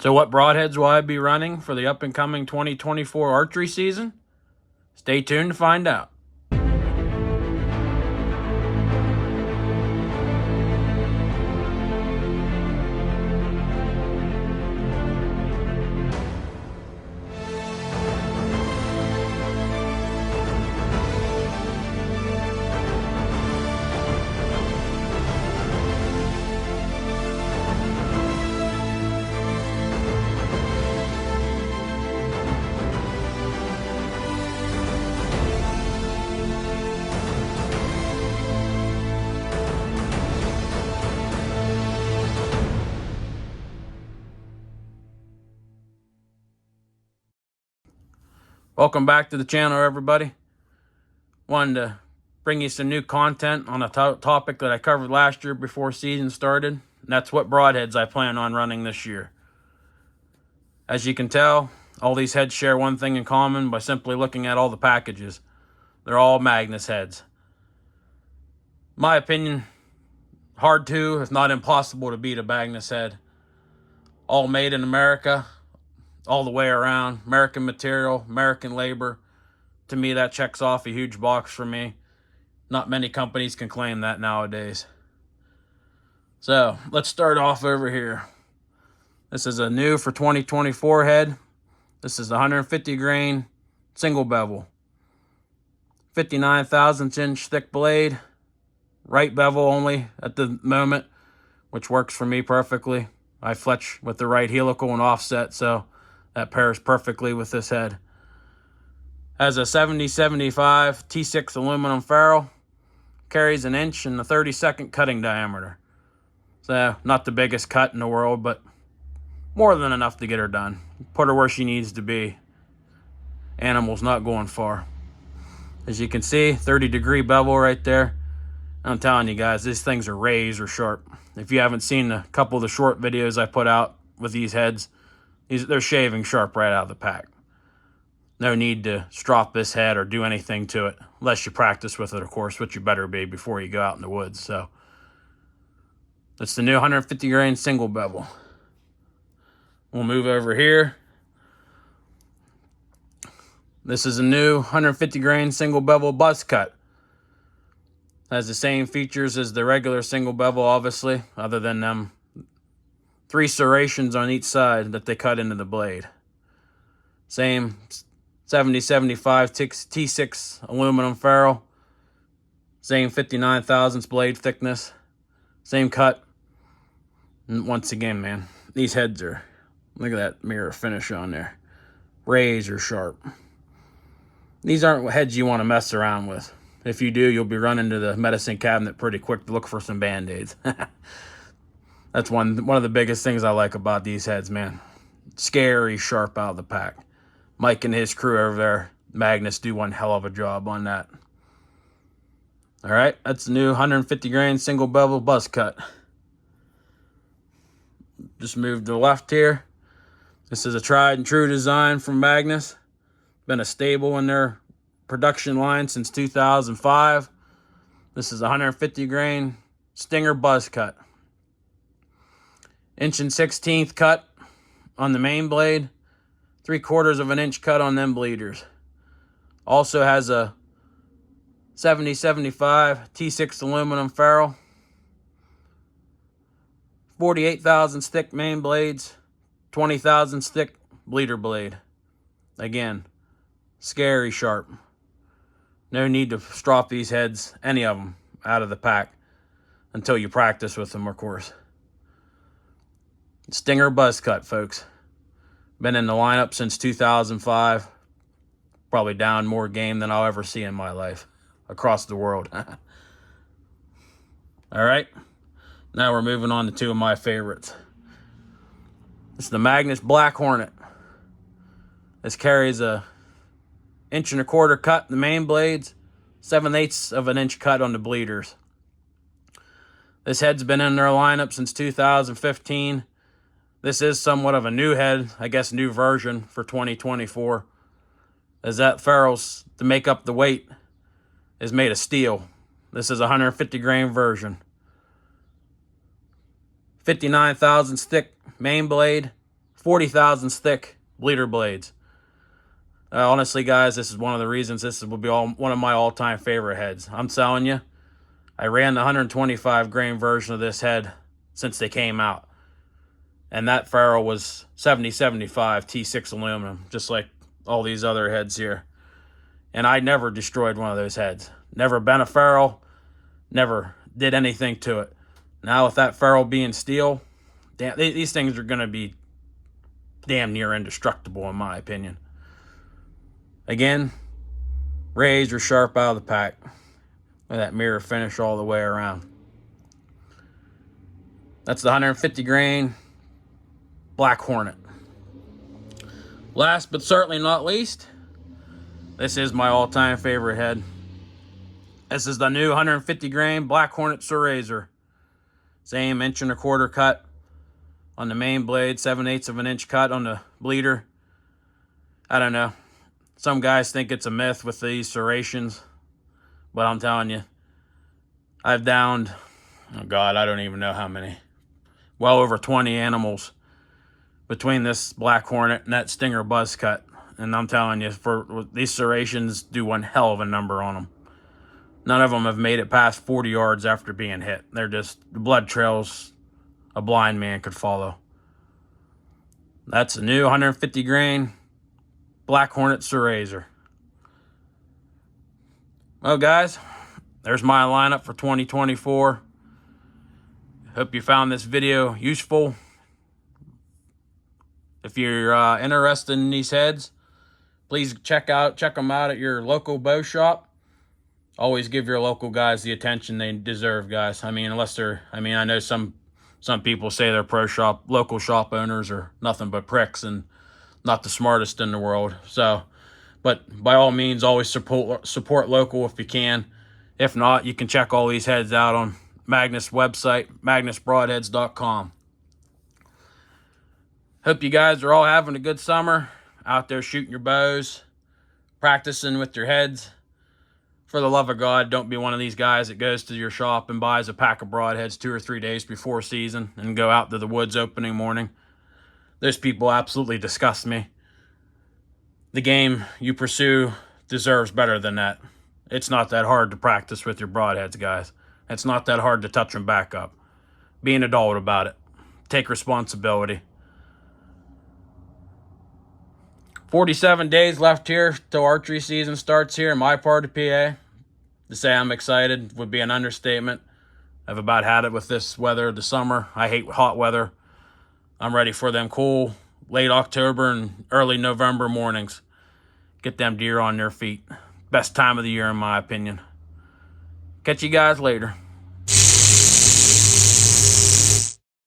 So what broadheads will I be running for the up-and-coming 2024 archery season? Stay tuned to find out. Welcome back to the channel, everybody. Wanted to bring you some new content on a topic that I covered last year before season started. And that's what broadheads I plan on running this year. As you can tell, all these heads share one thing in common by simply looking at all the packages. They're all Magnus heads. My opinion, hard to, if not impossible, to beat a Magnus head. All made in America, all the way around. American material, American labor. To me, that checks off a huge box for me. Not many companies can claim that nowadays. So, let's start off over here. This is a new for 2024 head. This is the 150 grain single bevel. 59 thousandths inch thick blade. Right bevel only at the moment, which works for me perfectly. I fletch with the right helical and offset, so that pairs perfectly with this head. Has a 70-75 T6 aluminum ferrule. Carries an inch and a 32nd cutting diameter. So, not the biggest cut in the world, but more than enough to get her done. Put her where she needs to be. Animal's not going far. As you can see, 30-degree bevel right there. I'm telling you guys, these things are razor sharp. If you haven't seen a couple of the short videos I put out with these heads, they're shaving sharp right out of the pack. No need to strop this head or do anything to it, unless you practice with it, of course, which you better be before you go out in the woods. So, that's the new 150 grain single bevel. We'll move over here. This is a new 150 grain single bevel buzz cut. Has the same features as the regular single bevel, obviously, other than them 3 serrations on each side that they cut into the blade. Same 70-75 T6 aluminum ferrule. Same 59 thousandths blade thickness. Same cut. And once again, man, these heads are, look at that mirror finish on there. Razor sharp. These aren't heads you want to mess around with. If you do, you'll be running to the medicine cabinet pretty quick to look for some Band-Aids. That's one of the biggest things I like about these heads, man. Scary sharp out of the pack. Mike and his crew over there, Magnus, do one hell of a job on that. All right, that's the new 150 grain single bevel buzz cut. Just move to the left here. This is a tried and true design from Magnus. Been a staple in their production line since 2005. This is a 150 grain Stinger buzz cut. 1.16" cut on the main blade. 3/4 inch cut on them bleeders. Also has a 70-75 T6 aluminum ferrule. 48 thousandths thick main blades. 20 thousandths thick bleeder blade. Again, scary sharp. No need to strop these heads, any of them, out of the pack until you practice with them, of course. Stinger buzz cut, folks. Been in the lineup since 2005. Probably down more game than I'll ever see in my life across the world. All right. Now we're moving on to 2 of my favorites. This is the Magnus Black Hornet. This carries a 1.25" cut in the main blades, 7/8 inch cut on the bleeders. This head's been in their lineup since 2015. This is somewhat of a new head, I guess new version for 2024. As that ferrule's, to make up the weight, is made of steel. This is a 150 grain version. 59 thousandths thick main blade, 40 thousandths thick bleeder blades. Honestly, guys, this is one of the reasons this will be one of my all-time favorite heads. I'm telling you, I ran the 125 grain version of this head since they came out. And that ferrule was 7075 T6 aluminum, just like all these other heads here. And I never destroyed one of those heads. Never bent a ferrule, never did anything to it. Now with that ferrule being steel, damn, these things are going to be damn near indestructible in my opinion. Again, razor sharp out of the pack. Look at that mirror finish all the way around. That's the 150 grain Black Hornet. Last but certainly not least, this is my all-time favorite head. This is the new 150 grain Black Hornet Razor. Same 1.25 inch cut on the main blade, 7/8 of an inch cut on the bleeder. I don't know. Some guys think it's a myth with these serrations, but I'm telling you, I've downed, oh God, I don't even know how many. Well over 20 animals between this Black Hornet and that Stinger buzz cut. And I'm telling you, for these serrations do one hell of a number on them. None of them have made it past 40 yards after being hit. They're just blood trails a blind man could follow. That's a new 150 grain Black Hornet Razor. Well, guys, there's my lineup for 2024. Hope you found this video useful. If you're interested in these heads, please check them out at your local bow shop. Always give your local guys the attention they deserve, guys. I mean, I know some people say their local shop owners are nothing but pricks and not the smartest in the world. So, but by all means, always support local if you can. If not, you can check all these heads out on Magnus' website, magnusbroadheads.com. Hope you guys are all having a good summer, out there shooting your bows, practicing with your heads. For the love of God, don't be one of these guys that goes to your shop and buys a pack of broadheads 2 or 3 days before season and go out to the woods opening morning. Those people absolutely disgust me. The game you pursue deserves better than that. It's not that hard to practice with your broadheads, guys. It's not that hard to touch them back up. Be an adult about it. Take responsibility. 47 days left here till archery season starts here in my part of PA. To say I'm excited would be an understatement. I've about had it with this weather, the summer. I hate hot weather. I'm ready for them cool, late October and early November mornings. Get them deer on their feet. Best time of the year in my opinion. Catch you guys later.